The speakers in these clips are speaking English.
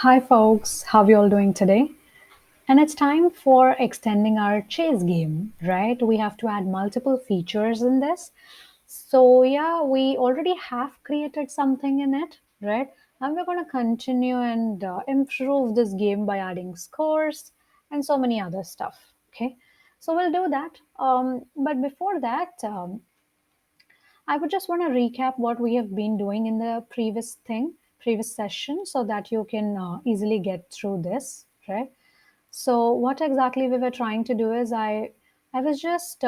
Hi folks, how are you all doing today? And it's time for extending our chase game, right? We have to add multiple features in this. So yeah, we already have created something in it, right? And we're going to continue and improve this game by adding scores and so many other stuff. Okay, so we'll do that. But before that, I would just want to recap what we have been doing in the previous session, so that you can easily get through this, right? So what exactly we were trying to do is I was just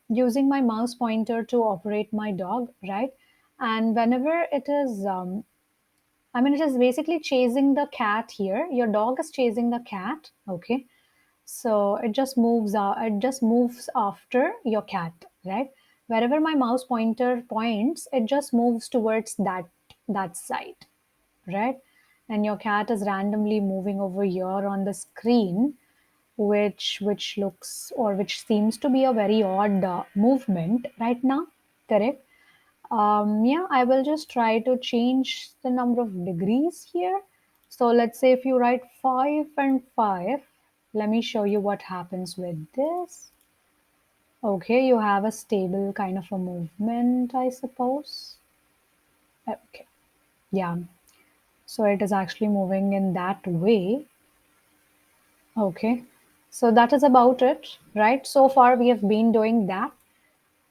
using my mouse pointer to operate my dog, right? And whenever it is, I mean, it is basically chasing the cat here. Your dog is chasing the cat, okay? So it just moves after your cat, right? Wherever my mouse pointer points, it just moves towards that side, right? And your cat is randomly moving over here on the screen, which looks or which seems to be a very odd movement right now, correct? Yeah, I will just try to change the number of degrees here. So let's say if you write 5 and 5, let me show you what happens with this. Okay, you have a stable kind of a movement, I suppose. Okay, yeah. So it is actually moving in that way. Okay, so that is about it, right? So far we have been doing that.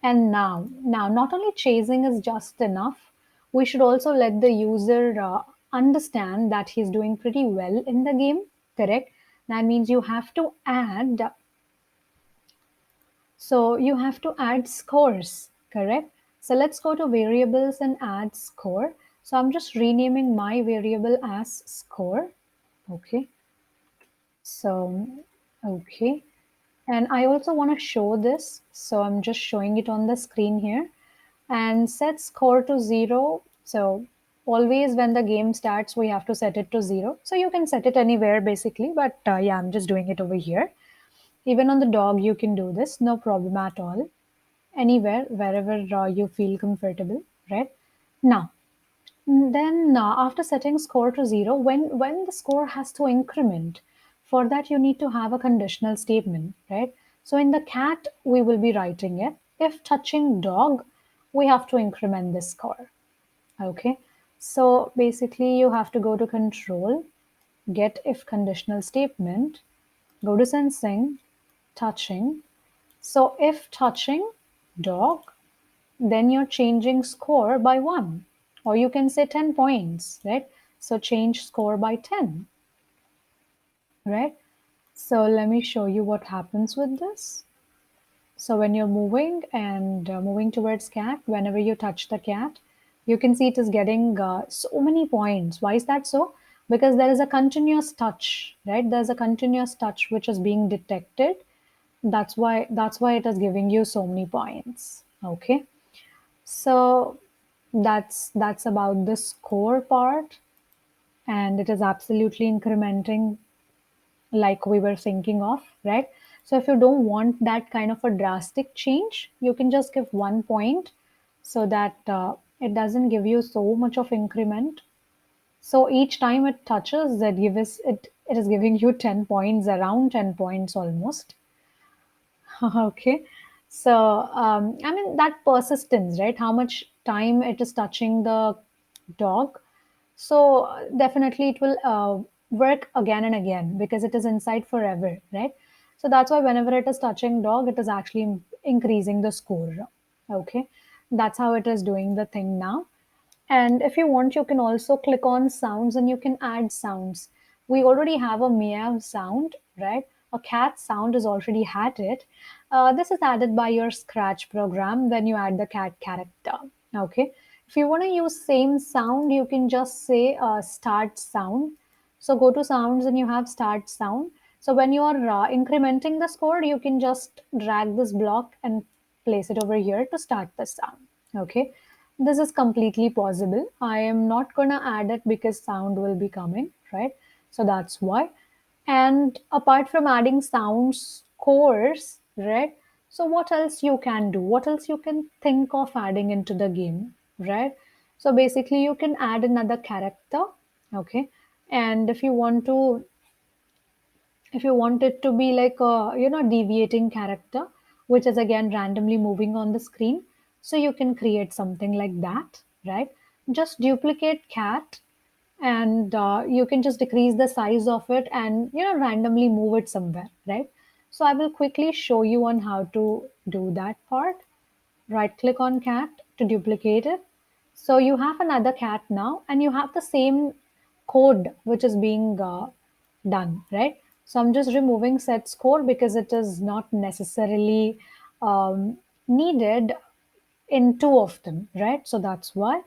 And now, not only chasing is just enough, we should also let the user understand that he's doing pretty well in the game, correct? That means you have to add, so you have to add scores, correct? So let's go to variables and add score. So I'm just renaming my variable as score. Okay, so, okay. And I also want to show this. So I'm just showing it on the screen here and set score to 0. So always when the game starts, we have to set it to 0. So you can set it anywhere basically, but yeah, I'm just doing it over here. Even on the dog, you can do this, no problem at all. Anywhere, wherever you feel comfortable, right? Now, then after setting score to 0, when the score has to increment, for that you need to have a conditional statement, right? So in the cat, we will be writing it. If touching dog, we have to increment this score. Okay. So basically you have to go to control, get if conditional statement, go to sensing, touching. So if touching dog, then you're changing score by 1, or you can say 10 points, right? So change score by 10, right? So let me show you what happens with this. So when you're moving and moving towards cat, whenever you touch the cat, you can see it is getting so many points. Why is that so? Because there is a continuous touch, right? There's a continuous touch which is being detected. That's why it is giving you so many points. Okay. So that's about the score part, and it is absolutely incrementing like we were thinking of, right? So if you don't want that kind of a drastic change, you can just give 1 point, so that it doesn't give you so much of increment. So each time it touches, it is giving you 10 points, around 10 points almost. Okay. So, I mean, that persistence, right? How much time it is touching the dog. So, definitely it will work again and again because it is inside forever, right? So, that's why whenever it is touching dog, it is actually increasing the score. Okay. That's how it is doing the thing now. And if you want, you can also click on sounds and you can add sounds. We already have a meow sound, right? A cat sound is already had it. This is added by your Scratch program when you add the cat character. Okay. If you want to use same sound, you can just say start sound. So go to sounds and you have start sound. So when you are incrementing the score, you can just drag this block and place it over here to start the sound. Okay. This is completely possible. I am not gonna add it because sound will be coming, right? So that's why. And apart from adding sounds, scores, right? So what else you can do? What else you can think of adding into the game, right? So basically you can add another character, okay? And if you want it to be like a deviating character which is again randomly moving on the screen, so you can create something like that, right? Just duplicate cat, and you can just decrease the size of it and randomly move it somewhere, right? So I will quickly show you on how to do that part. Right click on cat to duplicate it. So you have another cat now, and you have the same code which is being done, right? So I'm just removing set score because it is not necessarily needed in two of them, right? So that's why.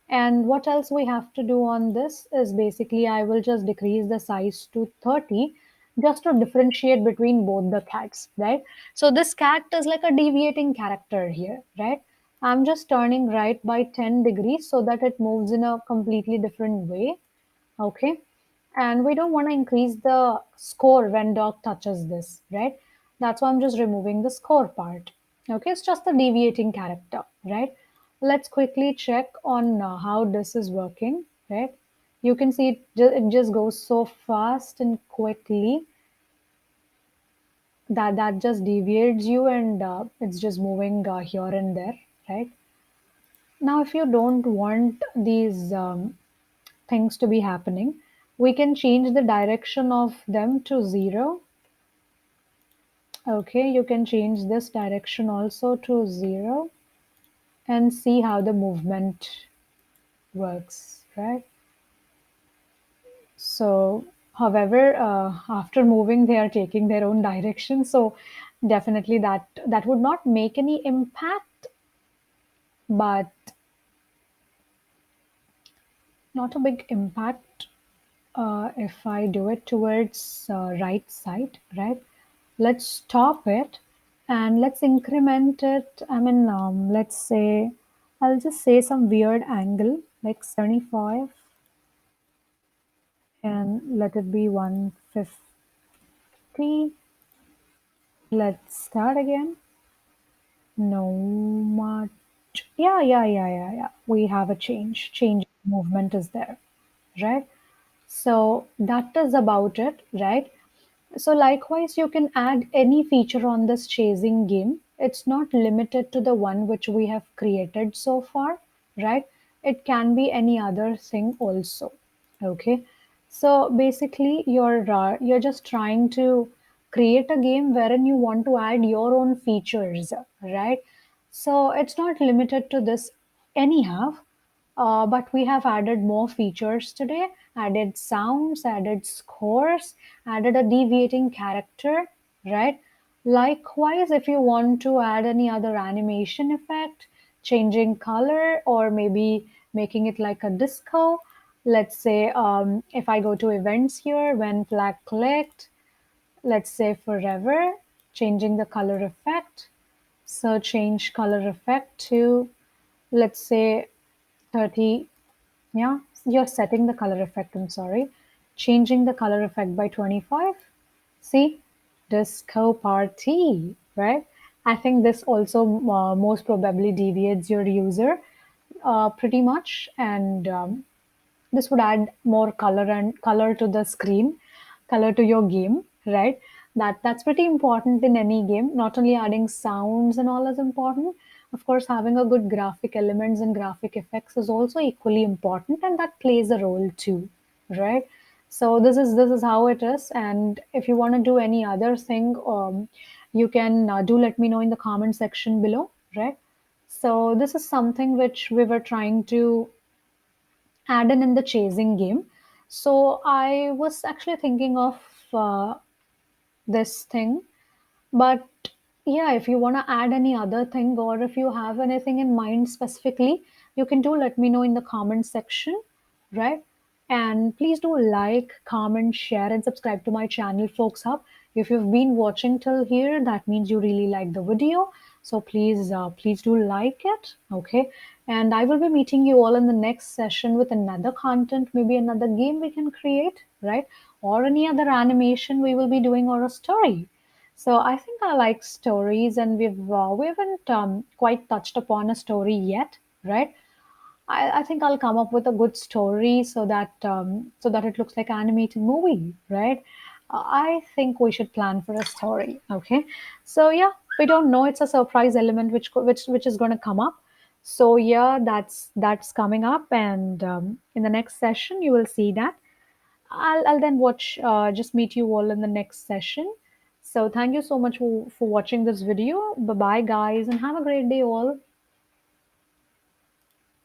And what else we have to do on this is basically I will just decrease the size to 30 just to differentiate between both the cats, right? So this cat is like a deviating character here, right? I'm just turning right by 10 degrees so that it moves in a completely different way. Okay. And we don't want to increase the score when dog touches this, right? That's why I'm just removing the score part. Okay, it's just the deviating character, right? Let's quickly check on how this is working, right? You can see it just goes so fast and quickly that just deviates you, and it's just moving here and there, right? Now, if you don't want these things to be happening, we can change the direction of them to 0. Okay, you can change this direction also to 0 and see how the movement works, right? So, however, after moving, they are taking their own direction. So, definitely that would not make any impact, but not a big impact if I do it towards right side, right? Let's stop it and let's increment it. I mean, let's say, I'll just say some weird angle like 75 and let it be 150. Let's start again. No much. Yeah. We have a change. Change movement is there, right? So that is about it, right? So likewise, you can add any feature on this chasing game. It's not limited to the one which we have created so far, right? It can be any other thing also. Okay. So basically, you're just trying to create a game wherein you want to add your own features, right? So it's not limited to this anyhow. But we have added more features today, added sounds, added scores, added a deviating character, right? Likewise, if you want to add any other animation effect, changing color, or maybe making it like a disco, let's say if I go to events here, when flag clicked, let's say forever, changing the color effect. So change color effect to, let's say, 30. Yeah, you're setting the color effect, I'm sorry. Changing the color effect by 25. See, disco party, right? I think this also most probably deviates your user pretty much, and this would add more color to the screen, color to your game, right? That's pretty important in any game. Not only adding sounds and all is important, of course having a good graphic elements and graphic effects is also equally important, and that plays a role too, right? So this is how it is. And if you want to do any other thing, you can do let me know in the comment section below, right? So this is something which we were trying to add in the chasing game. So I was actually thinking of this thing, but yeah, if you want to add any other thing or if you have anything in mind specifically, you can do let me know in the comment section, right? And please do like, comment, share, and subscribe to my channel, Folks Hub. If you've been watching till here, that means you really like the video. So please do like it, okay? And I will be meeting you all in the next session with another content, maybe another game we can create, right? Or any other animation we will be doing or a story. So I think I like stories, and we haven't quite touched upon a story yet, right? I think I'll come up with a good story so that it looks like an animated movie, right? I think we should plan for a story. Okay, so yeah, we don't know. It's a surprise element which is going to come up. So yeah, that's coming up, and in the next session you will see that. I'll then just meet you all in the next session. So thank you so much for watching this video. Bye bye, guys, and have a great day, all.